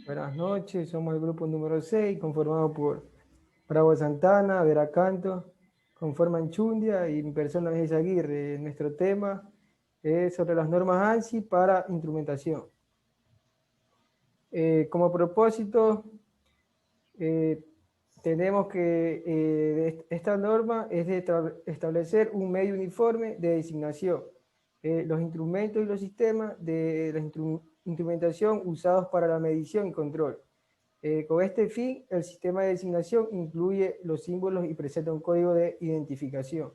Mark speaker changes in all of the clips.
Speaker 1: Buenas noches, somos el grupo número 6, conformado por Bravo Santana, Veracanto, conforman Chundia y mi persona es Aguirre. Nuestro tema es sobre las normas ANSI para instrumentación. Como propósito, eh, tenemos que esta norma es de establecer un medio uniforme de designación, los instrumentos y los sistemas de la instrumentación usados para la medición y control. Con este fin, el sistema de designación incluye los símbolos y presenta un código de identificación.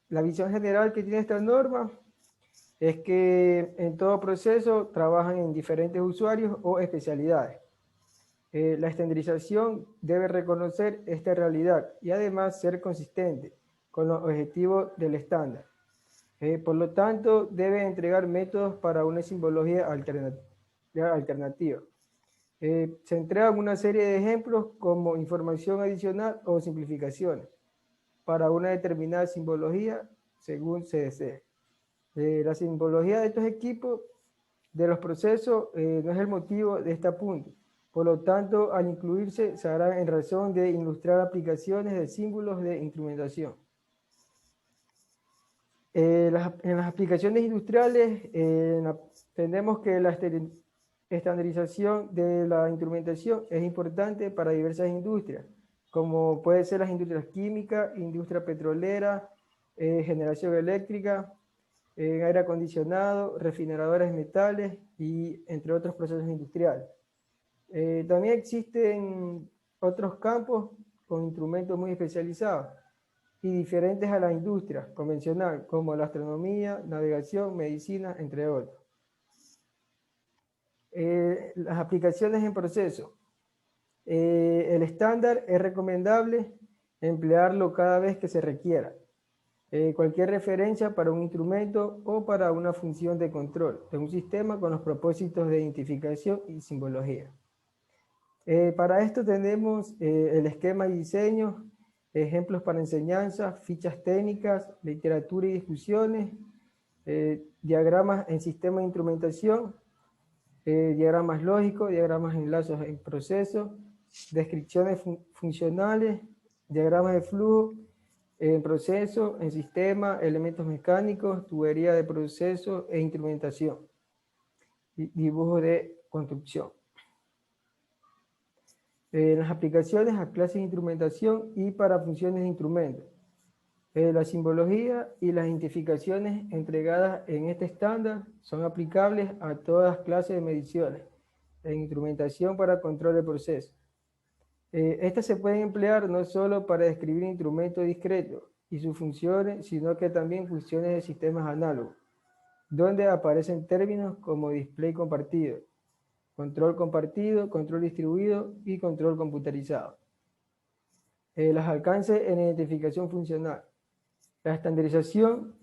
Speaker 1: La visión general que tiene esta norma es que en todo proceso trabajan en diferentes usuarios o especialidades. La estandarización debe reconocer esta realidad y además ser consistente con los objetivos del estándar. Por lo tanto, debe entregar métodos para una simbología alternativa. Se entregan una serie de ejemplos como información adicional o simplificaciones para una determinada simbología según se desee. La simbología de estos equipos de los procesos no es el motivo de este apunte. Por lo tanto, al incluirse, se hará en razón de ilustrar aplicaciones de símbolos de instrumentación. En las aplicaciones industriales entendemos que la estandarización de la instrumentación es importante para diversas industrias, como puede ser las industrias químicas, industria petrolera, generación eléctrica, aire acondicionado, refinadores de metales y entre otros procesos industriales. También existen otros campos con instrumentos muy especializados y diferentes a la industria convencional, como la astronomía, navegación, medicina, entre otros. Las aplicaciones en proceso. El estándar es recomendable emplearlo cada vez que se requiera. Cualquier referencia para un instrumento o para una función de control de un sistema con los propósitos de identificación y simbología. Para esto tenemos el esquema y diseño, ejemplos para enseñanza, fichas técnicas, literatura y discusiones, diagramas en sistema de instrumentación, diagramas lógicos, diagramas en lazos en proceso, descripciones funcionales, diagramas de flujo, en proceso, en sistema, elementos mecánicos, tubería de proceso e instrumentación, dibujo de construcción. Las aplicaciones a clases de instrumentación y para funciones de instrumentos. La simbología y las identificaciones entregadas en este estándar son aplicables a todas clases de mediciones en instrumentación para control de proceso. Estas se pueden emplear no solo para describir instrumentos discretos y sus funciones, sino que también funciones de sistemas análogos, donde aparecen términos como display compartido, control compartido, control distribuido y control computarizado. Los alcances en identificación funcional. La estandarización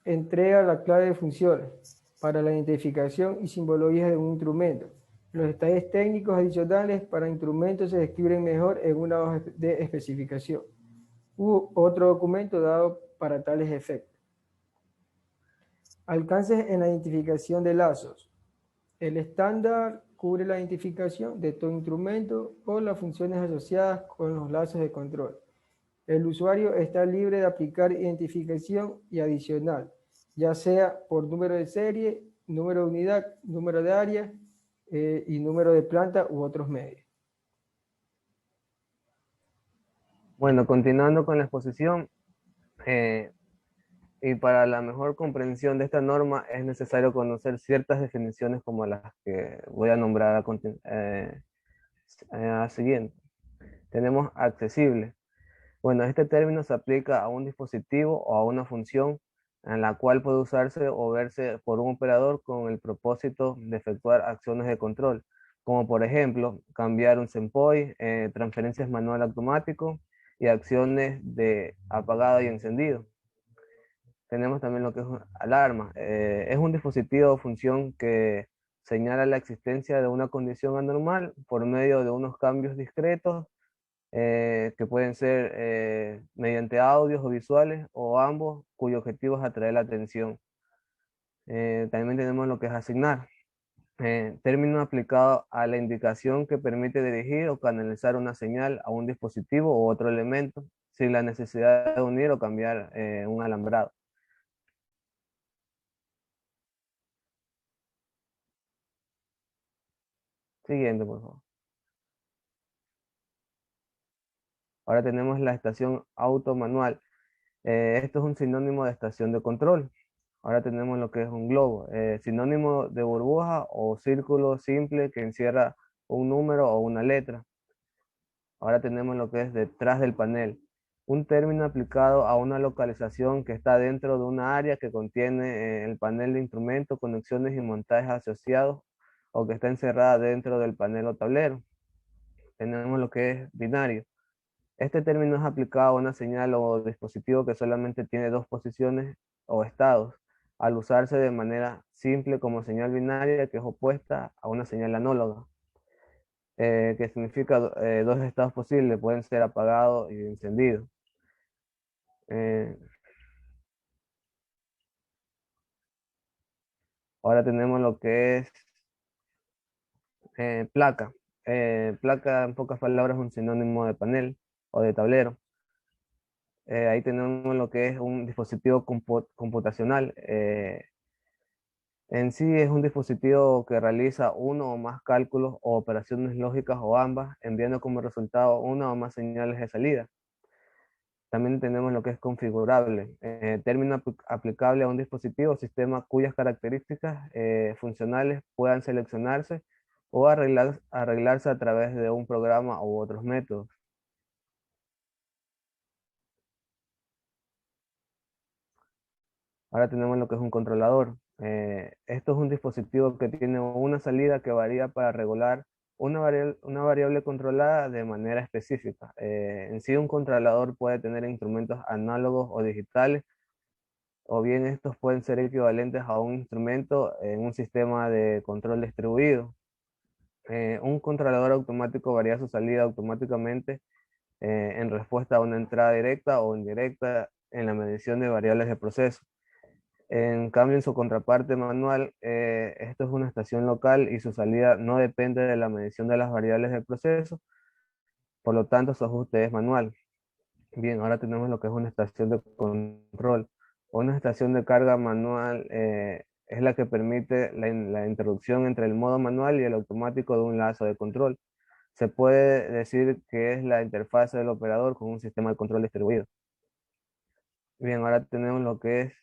Speaker 1: entrega la clave de funciones para la identificación y simbología de un instrumento. Los detalles técnicos adicionales para instrumentos se describen mejor en una hoja de especificación u otro documento dado para tales efectos. Alcances en la identificación de lazos. El estándar cubre la identificación de todo instrumento o las funciones asociadas con los lazos de control. El usuario está libre de aplicar identificación y adicional, ya sea por número de serie, número de unidad, número de área y número de planta u otros medios.
Speaker 2: Bueno, continuando con la exposición, y para la mejor comprensión de esta norma es necesario conocer ciertas definiciones como las que voy a nombrar a siguiente. Tenemos accesible. Bueno, este término se aplica a un dispositivo o a una función en la cual puede usarse o verse por un operador con el propósito de efectuar acciones de control, como por ejemplo cambiar un SEMPOI, transferencias manual automático y acciones de apagado y encendido. Tenemos también lo que es alarma. Es un dispositivo o función que señala la existencia de una condición anormal por medio de unos cambios discretos que pueden ser mediante audios o visuales o ambos, cuyo objetivo es atraer la atención. También tenemos lo que es asignar. Término aplicado a la indicación que permite dirigir o canalizar una señal a un dispositivo u otro elemento sin la necesidad de unir o cambiar un alambrado. Siguiente, por favor. Ahora tenemos la estación automanual. Esto es un sinónimo de estación de control. Ahora tenemos lo que es un globo, sinónimo de burbuja o círculo simple que encierra un número o una letra. Ahora tenemos lo que es detrás del panel, un término aplicado a una localización que está dentro de una área que contiene el panel de instrumentos, conexiones y montajes asociados o que está encerrada dentro del panel o tablero. Tenemos lo que es binario. Este término es aplicado a una señal o dispositivo que solamente tiene dos posiciones o estados, al usarse de manera simple como señal binaria que es opuesta a una señal análoga, que significa dos estados posibles, pueden ser apagado y encendido. Eh, Ahora tenemos lo que es placa. Placa, en pocas palabras, es un sinónimo de panel o de tablero. Ahí tenemos lo que es un dispositivo computacional. En sí es un dispositivo que realiza uno o más cálculos o operaciones lógicas o ambas, enviando como resultado una o más señales de salida. También tenemos lo que es configurable, término aplicable a un dispositivo o sistema cuyas características funcionales puedan seleccionarse o arreglarse a través de un programa u otros métodos. Ahora tenemos lo que es un controlador. Esto es un dispositivo que tiene una salida que varía para regular una variable controlada de manera específica. En sí, un controlador puede tener instrumentos análogos o digitales, o bien estos pueden ser equivalentes a un instrumento en un sistema de control distribuido. Un controlador automático varía su salida automáticamente en respuesta a una entrada directa o indirecta en la medición de variables de proceso. En cambio, en su contraparte manual, esto es una estación local y su salida no depende de la medición de las variables del proceso, por lo tanto su ajuste es manual. Bien, ahora tenemos lo que es una estación de control. Una estación de carga manual es la que permite la introducción entre el modo manual y el automático de un lazo de control. Se puede decir que es la interfase del operador con un sistema de control distribuido. Bien, ahora tenemos lo que es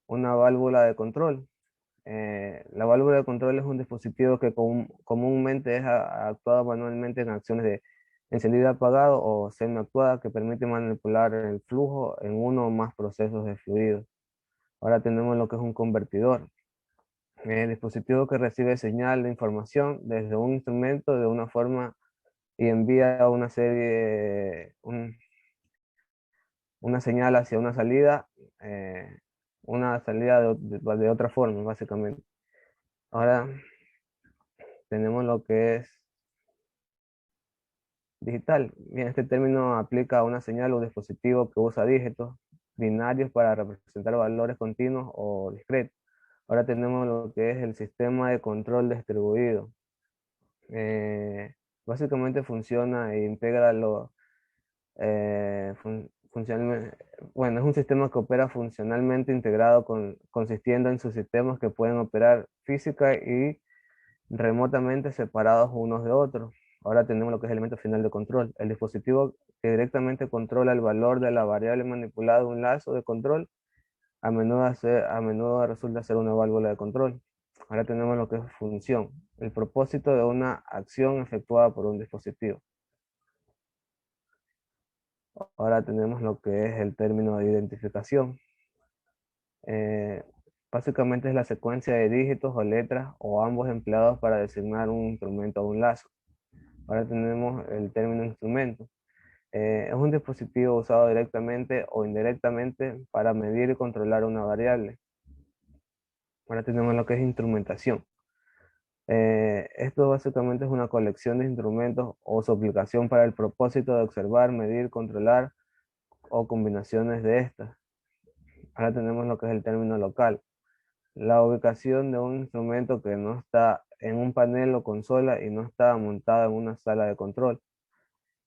Speaker 2: una válvula de control. La válvula de control es un dispositivo que comúnmente es actuado manualmente en acciones de encendido apagado o semi-actuada que permite manipular el flujo en uno o más procesos de fluido. Ahora tenemos lo que es un convertidor. El dispositivo que recibe señal de información desde un instrumento de una forma y envía una señal hacia eh, una salida de otra forma, básicamente. Ahora tenemos lo que es digital. Bien, este término aplica a una señal o dispositivo que usa dígitos binarios para representar valores continuos o discretos. Ahora tenemos lo que es el sistema de control distribuido. Básicamente funciona e integra bueno, es un sistema que opera funcionalmente integrado consistiendo en subsistemas que pueden operar física y remotamente separados unos de otros. Ahora tenemos lo que es el elemento final de control. El dispositivo que directamente controla el valor de la variable manipulada de un lazo de control, a menudo resulta ser una válvula de control. Ahora tenemos lo que es función, el propósito de una acción efectuada por un dispositivo. Ahora tenemos lo que es el término de identificación. Eh, Básicamente es la secuencia de dígitos o letras o ambos empleados para designar un instrumento o un lazo. Ahora tenemos el término instrumento. Es un dispositivo usado directamente o indirectamente para medir y controlar una variable. Ahora tenemos lo que es instrumentación. Esto básicamente es una colección de instrumentos o su aplicación para el propósito de observar, medir, controlar o combinaciones de estas. Ahora tenemos lo que es el término local. la ubicación de un instrumento que no está en un panel o consola y no está montado en una sala de control.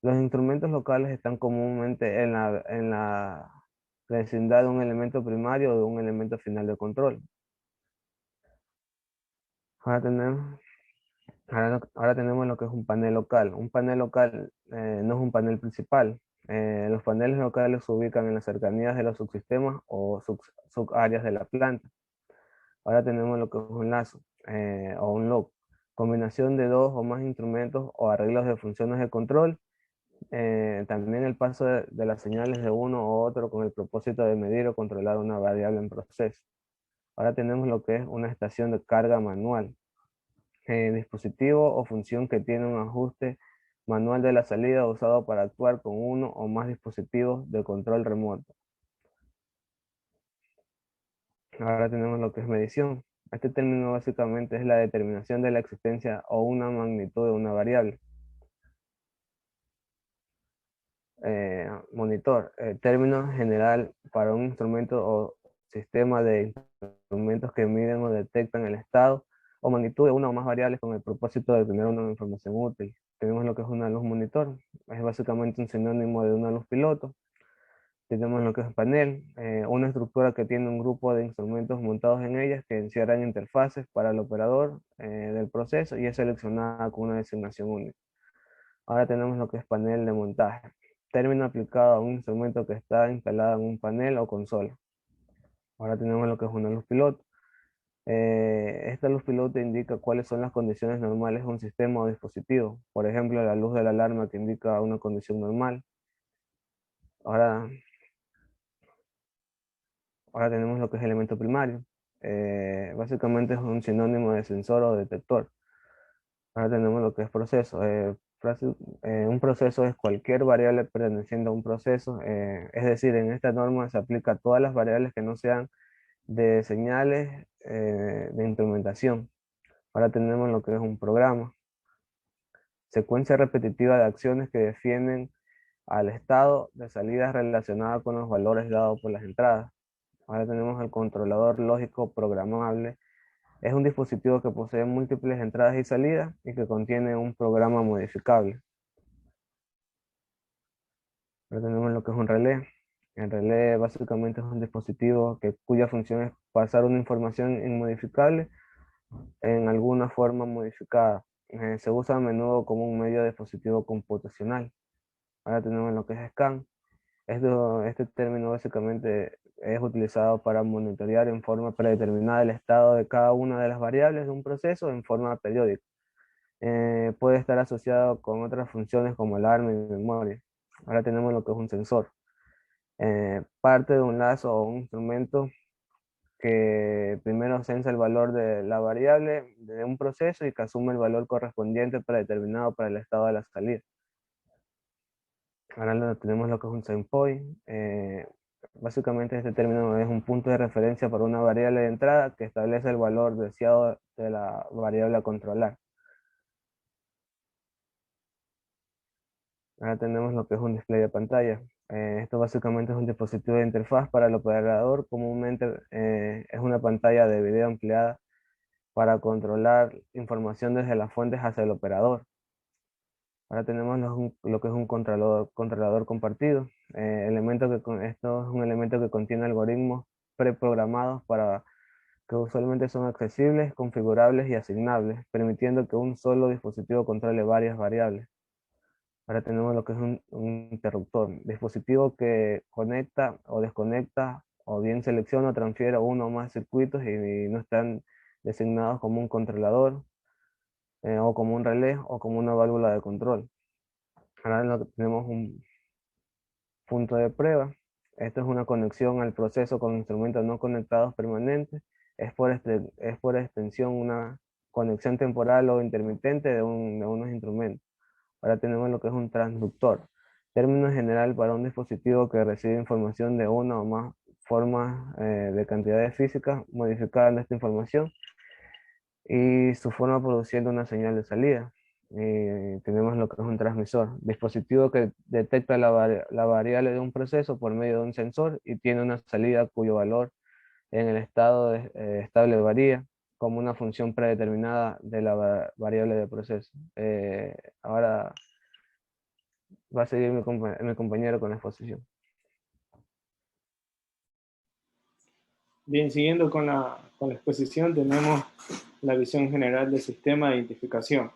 Speaker 2: Los instrumentos locales están comúnmente en la vecindad de un elemento primario o de un elemento final de control. Ahora tenemos, ahora tenemos lo que es un panel local. Un panel local no es un panel principal. Los paneles locales se ubican en las cercanías de los subsistemas o subáreas de la planta. Ahora tenemos lo que es un lazo o un loop. Combinación de dos o más instrumentos o arreglos de funciones de control. También el paso de las señales de uno u otro con el propósito de medir o controlar una variable en proceso. Ahora tenemos lo que es una estación de carga manual. Dispositivo o función que tiene un ajuste manual de la salida usado para actuar con uno o más dispositivos de control remoto. Ahora tenemos lo que es medición. Este término básicamente es la determinación de la existencia o una magnitud de una variable. Monitor, término general para un instrumento o sistema de instrumentos que miden o detectan el estado o magnitud de una o más variables con el propósito de obtener una información útil. Tenemos lo que es una luz monitor, es básicamente un sinónimo de una luz piloto. Tenemos lo que es panel, una estructura que tiene un grupo de instrumentos montados en ellas que encierran interfaces para el operador del proceso y es seleccionada con una designación única. Ahora tenemos lo que es panel de montaje, término aplicado a un instrumento que está instalado en un panel o consola. Ahora tenemos lo que es una luz piloto. Esta luz piloto indica cuáles son las condiciones normales de un sistema o dispositivo. Por ejemplo, la luz de la alarma que indica una condición normal. Ahora, ahora tenemos lo que es elemento primario. Básicamente es un sinónimo de sensor o detector. Ahora tenemos lo que es proceso. Un proceso es cualquier variable perteneciente a un proceso. Es decir, en esta norma se aplica a todas las variables que no sean de señales de instrumentación. Ahora tenemos lo que es un programa. Secuencia repetitiva de acciones que definen al estado de salida relacionada con los valores dados por las entradas. Ahora tenemos el controlador lógico programable. Es un dispositivo que posee múltiples entradas y salidas y que contiene un programa modificable. Ahora tenemos lo que es un relé. El relé básicamente es un dispositivo cuya función es pasar una información inmodificable en alguna forma modificada. Se usa a menudo como un medio de dispositivo computacional. Ahora tenemos lo que es scan. Este término básicamente es utilizado para monitorear en forma predeterminada el estado de cada una de las variables de un proceso en forma periódica. Puede estar asociado con otras funciones como alarma y memoria. Ahora tenemos lo que es un sensor. Parte de un lazo o un instrumento que primero censa el valor de la variable de un proceso y que asume el valor correspondiente predeterminado para el estado de la salida. Ahora tenemos lo que es un endpoint. Básicamente este término es un punto de referencia para una variable de entrada que establece el valor deseado de la variable a controlar. Ahora tenemos lo que es un display de pantalla. Esto básicamente es un dispositivo de interfaz para el operador. Comúnmente es una pantalla de video empleada para controlar información desde las fuentes hacia el operador. Ahora tenemos lo que es un controlador compartido. Esto es un elemento que contiene algoritmos preprogramados para que usualmente son accesibles, configurables y asignables, permitiendo que un solo dispositivo controle varias variables. Ahora tenemos lo que es un interruptor, dispositivo que conecta o desconecta o bien selecciona o transfiere uno o más circuitos y no están designados como un controlador o como un relé o como una válvula de control. Ahora tenemos un punto de prueba. Esto es una conexión al proceso con instrumentos no conectados permanentes. Es por extensión una conexión temporal o intermitente de unos instrumentos. Ahora tenemos lo que es un transductor, término general para un dispositivo que recibe información de una o más formas de cantidades físicas modificando esta información y su forma produciendo una señal de salida. Tenemos lo que es un transmisor, dispositivo que detecta la variable de un proceso por medio de un sensor y tiene una salida cuyo valor en el estado estable varía como una función predeterminada de la variable de proceso. Ahora va a seguir mi compañero con la exposición.
Speaker 3: Bien, siguiendo con la exposición, tenemos la visión general del sistema de identificación.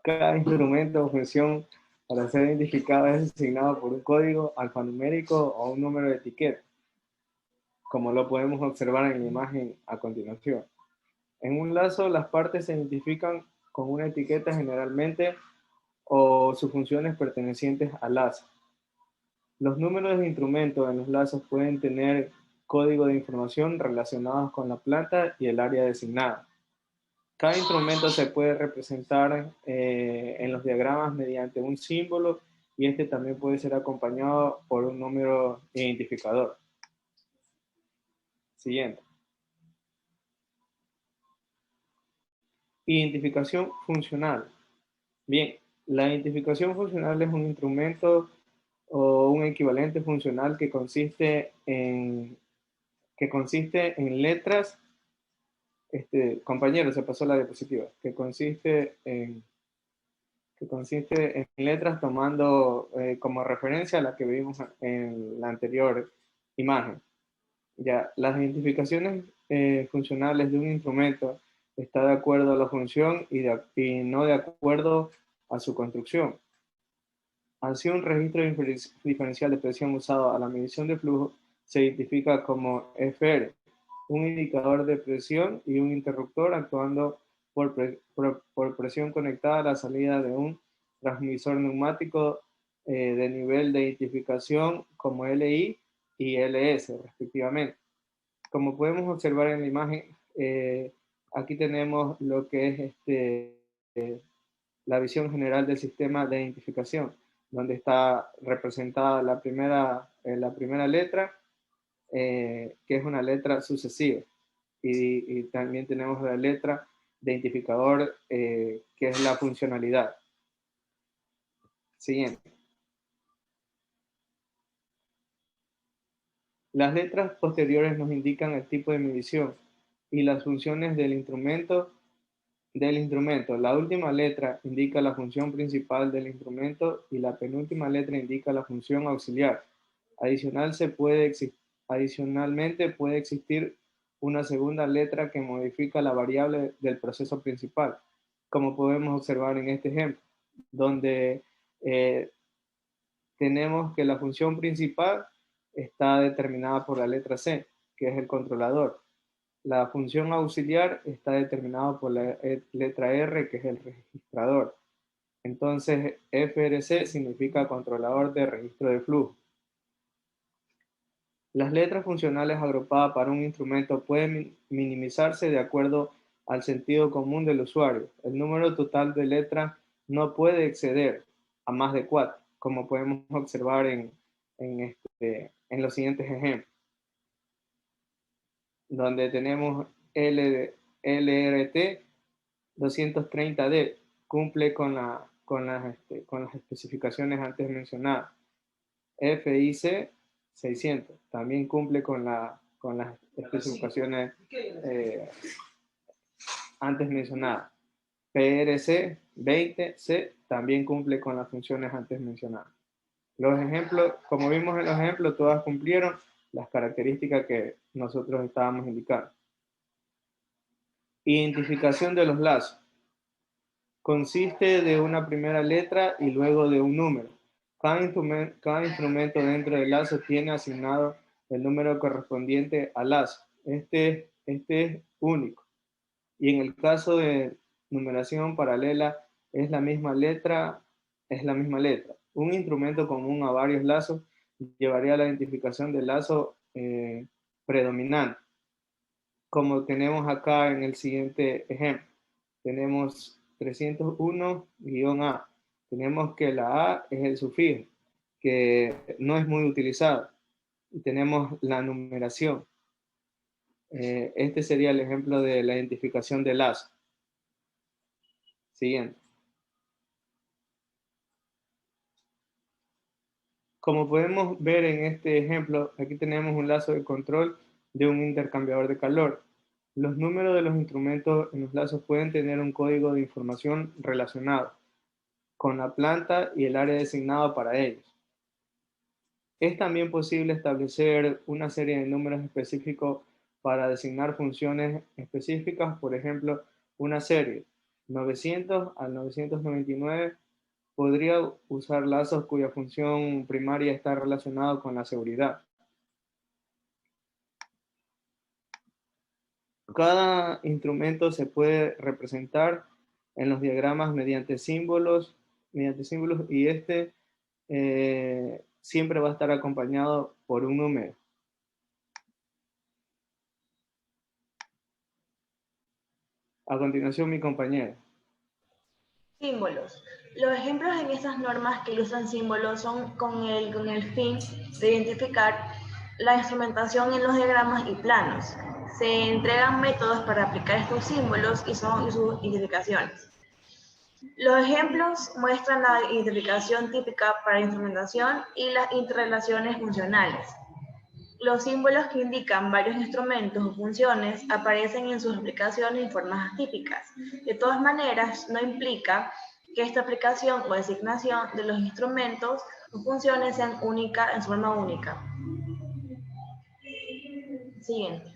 Speaker 3: Cada instrumento o función para ser identificado es designado por un código alfanumérico o un número de etiqueta, como lo podemos observar en la imagen a continuación. En un lazo, las partes se identifican con una etiqueta generalmente o sus funciones pertenecientes al lazo. Los números de instrumentos en los lazos pueden tener código de información relacionados con la planta y el área designada. Cada instrumento se puede representar en los diagramas mediante un símbolo y este también puede ser acompañado por un número identificador. Siguiente. Identificación funcional. Bien, la identificación funcional es un instrumento o un equivalente funcional que consiste en letras. Compañero, se pasó la diapositiva, que consiste en letras tomando como referencia la que vimos en la anterior imagen. Ya, las identificaciones funcionales de un instrumento está de acuerdo a la función y no de acuerdo a su construcción. Así, un registro diferencial de presión usado a la medición de flujo se identifica como FR, un indicador de presión y un interruptor actuando por presión conectada a la salida de un transmisor neumático de nivel de identificación como LI y LS, respectivamente. Como podemos observar en la imagen, aquí tenemos lo que es la visión general del sistema de identificación, donde está representada la primera letra, que es una letra sucesiva. Y también tenemos la letra de identificador, que es la funcionalidad. Siguiente. Las letras posteriores nos indican el tipo de medición y las funciones del instrumento. La última letra indica la función principal del instrumento y la penúltima letra indica la función auxiliar. Adicionalmente puede existir una segunda letra que modifica la variable del proceso principal, como podemos observar en este ejemplo, donde tenemos que la función principal está determinada por la letra C, que es el controlador. La función auxiliar está determinada por la letra R, que es el registrador. Entonces, FRC significa controlador de registro de flujo. Las letras funcionales agrupadas para un instrumento pueden minimizarse de acuerdo al sentido común del usuario. El número total de letras no puede exceder a más de 4, como podemos observar en los siguientes ejemplos, donde tenemos LRT 230D, cumple con las especificaciones antes mencionadas. FIC 600, también cumple con las especificaciones antes mencionadas. PRC 20C también cumple con las funciones antes mencionadas. Los ejemplos, como vimos en los ejemplos, todas cumplieron las características que nosotros estábamos indicando. Identificación de los lazos. Consiste de una primera letra y luego de un número. Cada instrumento dentro del lazo tiene asignado el número correspondiente al lazo. Este es único. Y en el caso de numeración paralela es la misma letra. Un instrumento común a varios lazos llevaría a la identificación del lazo predominante, como tenemos acá en el siguiente ejemplo. Tenemos 301-A. Tenemos que la A es el sufijo, que no es muy utilizado. Y tenemos la numeración. Este sería el ejemplo de la identificación de lazo. Siguiente. Como podemos ver en este ejemplo, aquí tenemos un lazo de control de un intercambiador de calor. Los números de los instrumentos en los lazos pueden tener un código de información relacionado con la planta y el área designado para ellos. Es también posible establecer una serie de números específicos para designar funciones específicas, por ejemplo, una serie 900 al 999 podría usar lazos cuya función primaria está relacionada con la seguridad. Cada instrumento se puede representar en los diagramas mediante símbolos y siempre va a estar acompañado por un número. A continuación, mi compañera.
Speaker 4: Símbolos. Los ejemplos en estas normas que usan símbolos son con el fin de identificar la instrumentación en los diagramas y planos. Se entregan métodos para aplicar estos símbolos y sus identificaciones. Los ejemplos muestran la identificación típica para instrumentación y las interrelaciones funcionales. Los símbolos que indican varios instrumentos o funciones aparecen en sus aplicaciones en formas atípicas. De todas maneras, no implica que esta aplicación o designación de los instrumentos o funciones sean únicas en su forma única. Siguiente.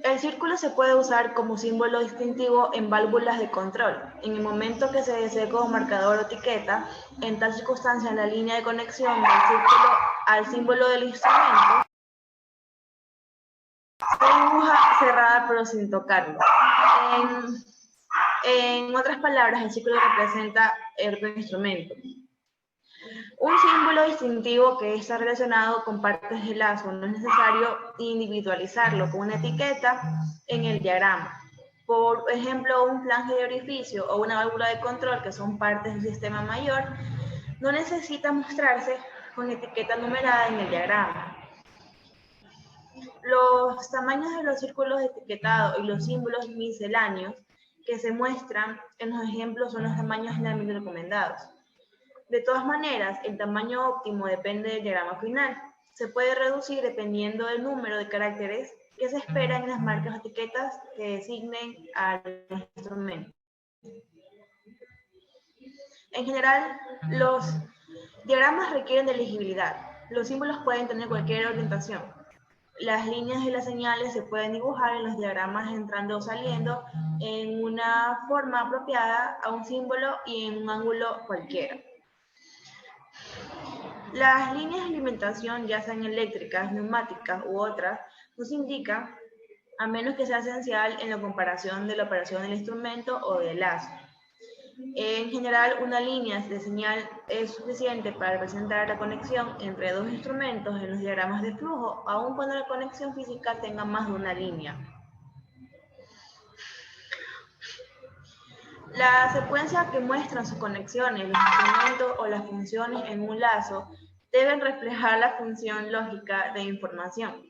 Speaker 4: El círculo se puede usar como símbolo distintivo en válvulas de control. En el momento que se desee como marcador o etiqueta, en tal circunstancia la línea de conexión del círculo al símbolo del instrumento se dibuja cerrada pero sin tocarlo. En otras palabras, el círculo representa el instrumento. Un símbolo distintivo que está relacionado con partes del lazo no es necesario individualizarlo con una etiqueta en el diagrama. Por ejemplo, un flange de orificio o una válvula de control, que son partes del sistema mayor, no necesita mostrarse con etiqueta numerada en el diagrama. Los tamaños de los círculos etiquetados y los símbolos misceláneos que se muestran en los ejemplos son los tamaños generalmente recomendados. De todas maneras, el tamaño óptimo depende del diagrama final. Se puede reducir dependiendo del número de caracteres que se esperan en las marcas o etiquetas que designen al instrumento. En general, los diagramas requieren de legibilidad. Los símbolos pueden tener cualquier orientación. Las líneas y las señales se pueden dibujar en los diagramas entrando o saliendo en una forma apropiada a un símbolo y en un ángulo cualquiera. Las líneas de alimentación, ya sean eléctricas, neumáticas u otras, no se indican a menos que sea esencial en la comparación de la operación del instrumento o del lazo. En general, una línea de señal es suficiente para representar la conexión entre dos instrumentos en los diagramas de flujo, aun cuando la conexión física tenga más de una línea. La secuencia que muestran sus conexiones, los instrumentos o las funciones en un lazo deben reflejar la función lógica de información,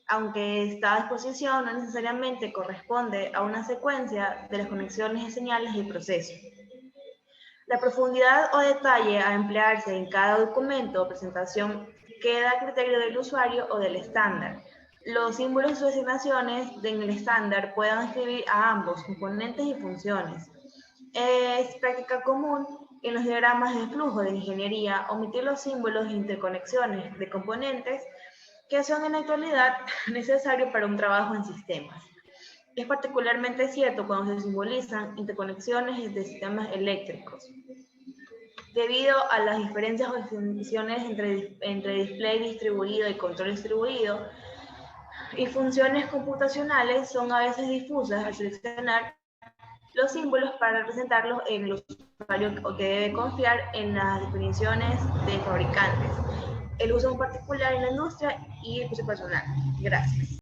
Speaker 4: aunque esta disposición no necesariamente corresponde a una secuencia de las conexiones de señales y procesos. La profundidad o detalle a emplearse en cada documento o presentación queda a criterio del usuario o del estándar. Los símbolos y sus designaciones en el estándar pueden describir a ambos componentes y funciones. Es práctica común en los diagramas de flujo de ingeniería omitir los símbolos de interconexiones de componentes que son en la actualidad necesarios para un trabajo en sistemas. Es particularmente cierto cuando se simbolizan interconexiones de sistemas eléctricos. Debido a las diferencias o distinciones entre display distribuido y control distribuido y funciones computacionales son a veces difusas al seleccionar los símbolos para representarlos en el usuario que debe confiar en las definiciones de fabricantes, el uso en particular en la industria y el uso personal. Gracias.